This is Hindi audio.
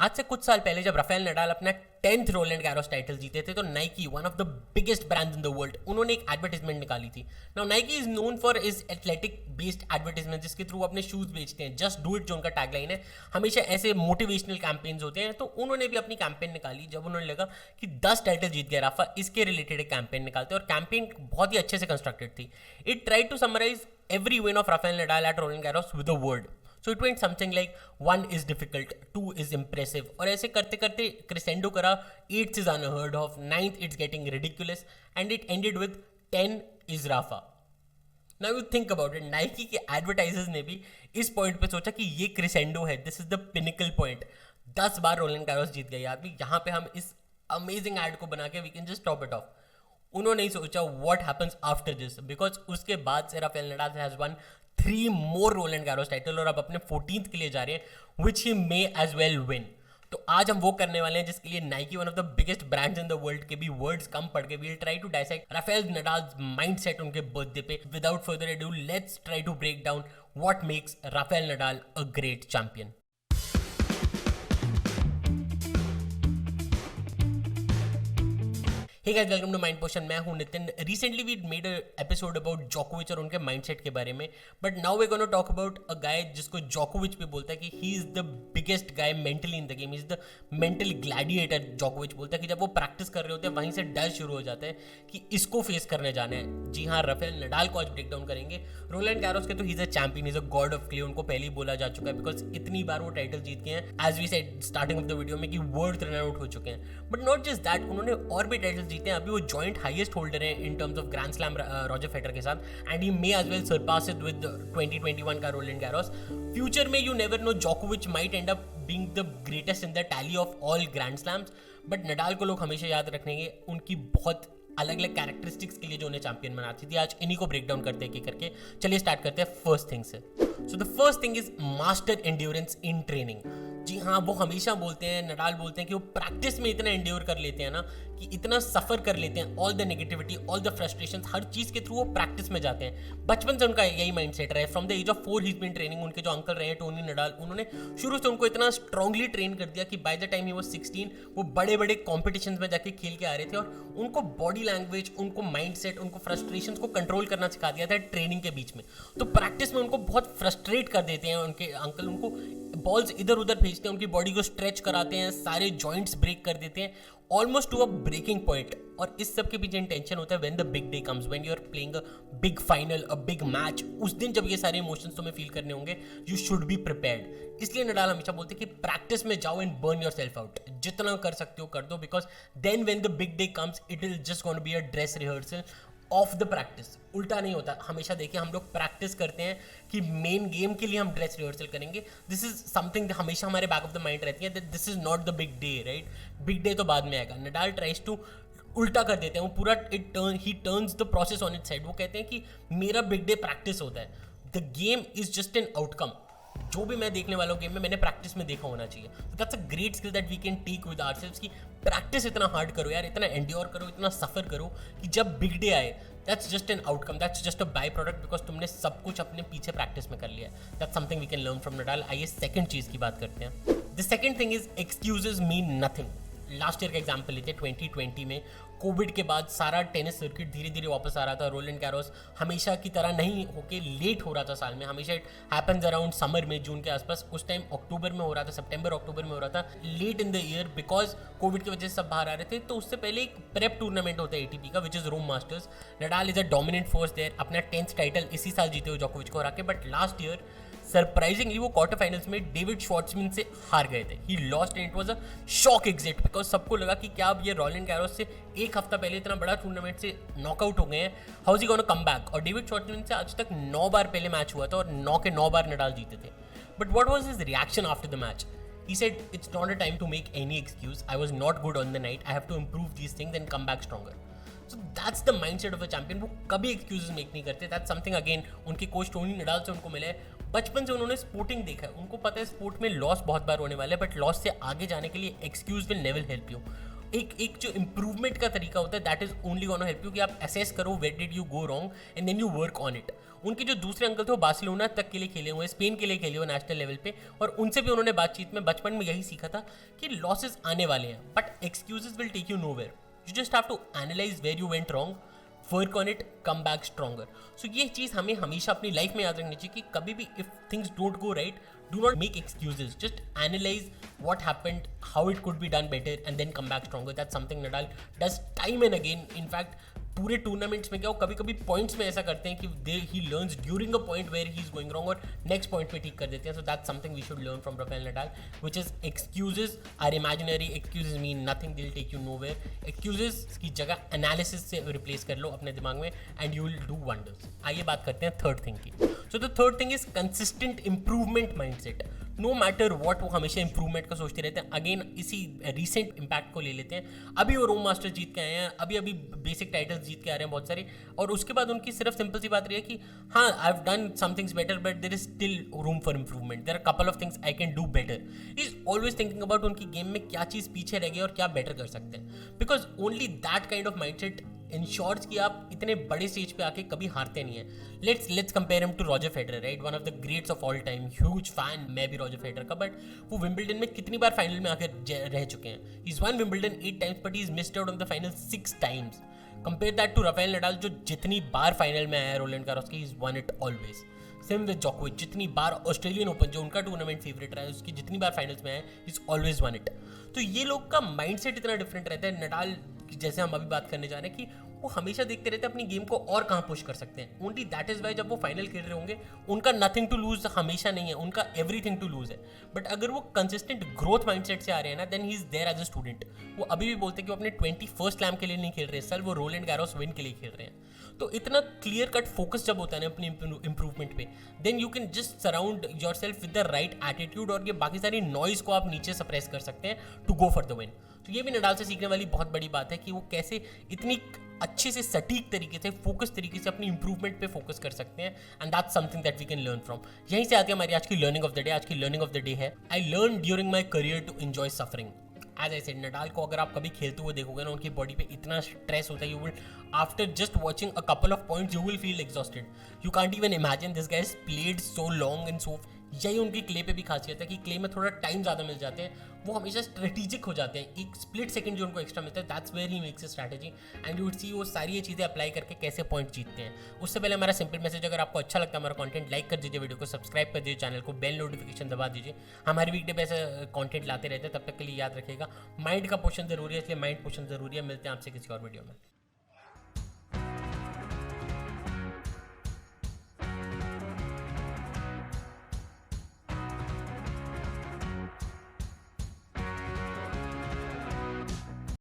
आज से कुछ साल पहले जब राफेल नडाल अपना 10th रोलैंड गैरोस टाइटल जीते थे तो Nike, one of the biggest brands in the world, उन्होंने एक एडवर्टाइजमेंट निकाली थी। Now Nike is known for is athletic based advertisement, जिसके थ्रू अपने शूज बेचते हैं। जस्ट डू इट जो उनका टैगलाइन है, हमेशा ऐसे मोटिवेशनल कैंपेन्स होते हैं। तो उन्होंने भी अपनी कैंपेन निकाली जब उन्होंने लगा कि 10 टाइटल जीत गया राफा, इसके रिलेटेड एक कैंपेन निकालते हैं। और कैंपेन बहुत ही अच्छे से कंस्ट्रक्टेड थी। It tried to summarise every win of Rafael Nadal at Roland Garros with a word. So it went something like 1 is difficult, 2 is impressive, और ऐसे करते करते crescendo करा, 8th is unheard of, 9th it's getting ridiculous, and it ended with 10 is Rafa. Now you think about it, Nike के advertisers ने भी इस point पे सोचा कि ये crescendo है, this is the pinnacle point. 10 बार रोलैंड गैरोस जीत गए आदमी, यहाँ पे हम इस amazing ad को बना के we can just top it off. उन्होंने नहीं सोचा what happens after this, because उसके बाद से Rafael Nadal has won 3 more Roland Garros title और अब अपने 14th के लिए जा रहे हैं, which he may as well win. तो आज हम वो करने वाले हैं जिसके लिए Nike, one of the biggest brands in the world, के भी वर्ड्स कम पड़ के we'll try to dissect Rafael Nadal's mindset उनके बर्थडे पे। Without further ado let's try to break down what makes Rafael Nadal a great champion. Hey guys, welcome to Mind Potion. मैं हूं Nitin. Recently we made a episode about Djokovic और उनके mindset के बारे में, but now we're going to talk about a guy जिसको Djokovic भी बोलता है कि he is the biggest guy mentally in the game. He is the mental gladiator. Djokovic बोलता है कि जब वो प्रैक्टिस कर रहे होते हैं वहीं से डर शुरू हो जाता है कि इसको फेस करने जाना है। जी हाँ, राफेल नडाल को आज ब्रेक डाउन करेंगे। रोलैंड गैरोस के तो he is a champion, he is a God of clay, उनको पहले ही बोला जा चुका है बिकॉज इतनी बार वो टाइटल जीत गए हैं, as we said starting of the video में, कि वर्ल्ड रन आउट हो चुके हैं। बट नॉट जस्ट दैट, उन्होंने और भी टाइटल जीते हैं। अभी वो जॉइंट हाईएस्ट होल्डर है in terms of grand slam Roger Federer के साथ, and he may as well surpass it with 2021 का रोलैंड गैरोस। फ्यूचर में यू नेवर नो, जोकोविच might end up being the greatest in the tally of all grand slams, but Nadal को लोग हमेशा याद रखेंगे उनकी बहुत अलग अलग कैरेक्टरिस्टिक्स के लिए जो उन्हें चैंपियन बनाती थी। आज इन्हीं को ब्रेक डाउन करते हैं करके। चलिए स्टार्ट करते हैं फर्स्ट थिंग से। So the first thing is master endurance in training. जी हाँ, वो हमेशा बोलते हैं, नडाल बोलते हैं कि वो प्रैक्टिस में इतना एंड्योर कर लेते हैं ना, कि इतना सफर कर लेते हैं, all the negativity, all the frustration, हर चीज के थ्रू वो प्रैक्टिस में जाते हैं। बचपन से उनका यही माइंडसेट रहा है। From the age of 4 he been training. उनके जो अंकल रहे हैं टोनी नडाल, उन्होंने शुरू से उनको इतना स्ट्रांगली ट्रेन कर दिया कि बाय द टाइम ही वो 16 वो बड़े बड़े कॉम्पिटिशन में जाके खेल के आ रहे थे, और उनको बॉडी लैंग्वेज, उनको माइंडसेट, उनको फ्रस्ट्रेशन को कंट्रोल करना सिखा दिया था ट्रेनिंग के बीच में। तो प्रैक्टिस में उनको बहुत फ्रस्ट्रेट कर देते हैं उनके अंकल, उनको बॉल्स इधर उधर भेजते हैं, उनकी बॉडी को स्ट्रेच कराते हैं, सारे जॉइंट्स ब्रेक कर देते हैं, almost to a breaking point. और इस सब के पीछे इंटेंशन होता है when the big day comes, when you are playing a big final, a big match. उस दिन जब ये सारे इमोशंस तुम्हें फील करने होंगे, यू शुड बी प्रिपेयर्ड। इसलिए नडाल हमेशा बोलते हैं कि प्रैक्टिस में जाओ एंड बर्न योरसेल्फ आउट, जितना कर सकते हो कर दो, because then when the big day comes it will just gonna be a dress rehearsal of the practice. उल्टा नहीं होता। हमेशा देखिए, हम लोग प्रैक्टिस करते हैं कि मेन गेम के लिए हम ड्रेस रिहर्सल करेंगे। दिस इज समथिंग हमेशा हमारे बैक ऑफ द माइंड रहती है, this is not the big day, right. Big day तो बाद में आएगा। नडाल ट्राइज टू उल्टा कर देते हैं, वो पूरा ही turns the process on it side. वो कहते हैं कि मेरा बिग डे प्रैक्टिस होता है, the game is just an outcome. जो भी मैं देखने वाला हूँ गेम में, मैंने प्रैक्टिस में देखा होना चाहिए। That's a great skill that we can take with ourselves, कि प्रैक्टिस इतना हार्ड करो यार, इतना एंड्योर करो, इतना सफर करो कि जब बिग डे आए, that's just an outcome, that's just a by product, because तुमने सब कुछ अपने पीछे प्रैक्टिस में कर लिया है। That's something we can learn from Nadal. आइए सेकंड चीज़ की बात करते हैं। The second thing is excuses mean nothing. Last year का एग्जाम्पल लेते हैं, 2020 में कोविड के बाद सारा टेनिस सर्किट धीरे धीरे वापस आ रहा था। रोलैंड गैरोस हमेशा की तरह नहीं होके लेट हो रहा था साल में, हमेशा इट हैपेंस अराउंड समर में, जून के आसपास। उस टाइम अक्टूबर में हो रहा था, सितंबर अक्टूबर में हो रहा था, late in the year, because covid की वजह से सब बाहर आ रहे थे। तो उससे पहले एक प्रेप टूर्नामेंट होता है एटीपी का, which is Rome Masters. Nadal is a dominant force there, अपना 10th टाइटल इसी साल जीते हुए जोकोविच को हरा के। बट लास्ट ईयर सरप्राइजिंगली वो क्वार्टर फाइनल्स में डेविड श्वार्ट्जमैन से हार गए थे। He lost and it was a shock exit, because सबको लगा कि क्या अब ये रोलैंड गैरोस से एक हफ्ता पहले इतना बड़ा टूर्नामेंट से नॉकआउट हो गए हैं, how is he gonna come back. और डेविड श्वार्ट्जमैन से आज तक 9 बार पहले मैच हुआ था और 9 के 9 बार नडाल जीते थे। But what was his reaction after the match? He said, it's not a time to make any excuse. I was not good on the night. I have to improve these things and come back stronger. So that's the mindset of a champion. वो कभी excuses make नहीं करते. That's something again उनके कोच टोनी नडाल से उनको मिला है। बचपन से उन्होंने स्पोर्टिंग देखा है, उनको पता है स्पोर्ट में लॉस बहुत बार होने वाला है, बट लॉस से आगे जाने के लिए excuse will never help you. एक जो इम्प्रूवमेंट का तरीका होता है that is only gonna help you कि आप असेस करो where did you go wrong and then you work on it. उनके जो दूसरे अंकल थे वो बार्सिलोना तक के लिए खेले हुए, स्पेन के लिए खेले हुए नेशनल लेवल पे, और उनसे भी उन्होंने बातचीत में बचपन में यही सीखा था कि लॉसेस आने वाले हैं but excuses will take you nowhere, you just have to analyse where you went wrong, work on it, come back stronger. So ये चीज़ हमें हमेशा अपनी लाइफ में याद रखनी चाहिए कि कभी भी if things don't go right, do not make excuses, just analyse what happened, how it could be done better and then come back stronger. That's something Nadal does time and again. In fact, पूरे टूर्नामेंट्स में क्या हो, कभी कभी पॉइंट्स में ऐसा करते हैं कि he learns during a point where he is going wrong और नेक्स्ट पॉइंट पे ठीक कर देते हैं. So that's something we should learn from Rafael Nadal, which is excuses are imaginary, excuses mean nothing, they will take you nowhere. Excuses की जगह एनालिसिस से रिप्लेस कर लो अपने दिमाग में and you will do wonders. आइए बात करते हैं थर्ड थिंग की. So the third thing is consistent improvement mindset. No matter what, वो हमेशा इंप्रूवमेंट का सोचते रहते हैं. अगेन इसी रिसेंट इम्पैक्ट को ले लेते हैं. अभी वो रोम मास्टर जीत के आए हैं, अभी बेसिक टाइटल्स जीत के आ रहे हैं बहुत सारे, और उसके बाद उनकी सिर्फ सिंपल सी बात रही है कि हाँ, I have done some things better but there is still room for improvement, there are couple of things I can do better. Is always thinking about उनकी गेम में क्या चीज़ पीछे रह गई और क्या बेटर कर सकते हैं. Because only that kind of mindset ensures कि आप इतने बड़े स्टेज पे आके कभी हारते नहीं है. Let's compare him to Roger Federer, right, one of the greats of all time. Huge fan मैं भी रॉजर फेडरर का, बट वो विंबलडन में कितनी बार फाइनल में आकर रह चुके हैं. He is won Wimbledon 8 times but he is missed out on the final 6 times. Compare that to Rafael Nadal जो जितनी बार फाइनल में आया है रोलैंड गारोस की, is one it always. Same with जोकोविच, जितनी बार ऑस्ट्रेलियन ओपन जो उनका टूर्नामेंट फेवरेट रहा है उसकी जितनी बार फाइनल्स में आया, इज ऑलवेज वन इट. तो ये लोग का माइंडसेट इतना डिफरेंट रहता है. नडाल जैसे हम अभी बात करने जा रहे हैं कि वो हमेशा देखते रहते हैं अपनी गेम को और कहाँ पुश कर सकते हैं. ओनली दैट इज वाई जब वो फाइनल खेल रहे होंगे उनका नथिंग टू लूज हमेशा नहीं है, उनका एवरीथिंग टू लूज है. बट अगर वो कंसिस्टेंट ग्रोथ माइंडसेट से आ रहे हैं ना, then he is there as a student. वो अभी भी बोलते हैं कि वो अपने 21st स्लैम के लिए नहीं खेल रहे सर, वो रोलैंड गारोस विन के लिए खेल रहे हैं. तो इतना क्लियर कट फोकस जब होता है ना अपनी इंप्रूवमेंट पे, then you can just surround yourself with the right attitude और ये बाकी सारी नॉइज को आप नीचे सप्रेस कर सकते हैं to go for the win. तो ये भी नडाल से सीखने वाली बहुत बड़ी बात है कि वो कैसे इतनी अच्छे से सटीक तरीके से फोकस तरीके से अपनी इंप्रूवमेंट पे फोकस कर सकते हैं. And that's something that we can learn from. यहीं से आती है हमारी आज की लर्निंग ऑफ द डे. आज की लर्निंग ऑफ द डे है, I learn during my career to enjoy suffering. As I said, Nadal को अगर आप कभी खेलते हुए देखोगे ना, उनकी बॉडी पे इतना स्ट्रेस होता है, you will after just watching a couple of points you will feel exhausted. You can't even imagine this guys played so long and so. यही उनकी क्ले पे भी खासियत है कि क्ले में थोड़ा टाइम ज़्यादा मिल जाते हैं, वो हमेशा स्ट्रेटेजिक हो जाते हैं. एक स्प्लिट सेकंड जो उनको एक्स्ट्रा मिलता है, that's where he makes a strategy. And you would see वो सारी ये चीज़ें अप्लाई करके कैसे पॉइंट जीतते हैं. उससे पहले हमारा सिंपल मैसेज, अगर आपको अच्छा लगता है हमारा कंटेंट, लाइक कर दीजिए, वीडियो को सब्सक्राइब कर दीजिए, चैनल को बेल नोटिफिकेशन दबा दीजिए. हमारे वीकडे पे ऐसा कंटेंट लाते रहते हैं. तब तक के लिए याद रखिएगा, माइंड का पोषण जरूरी है, इसलिए माइंड पोषण जरूरी है. मिलते हैं आपसे किसी और वीडियो में.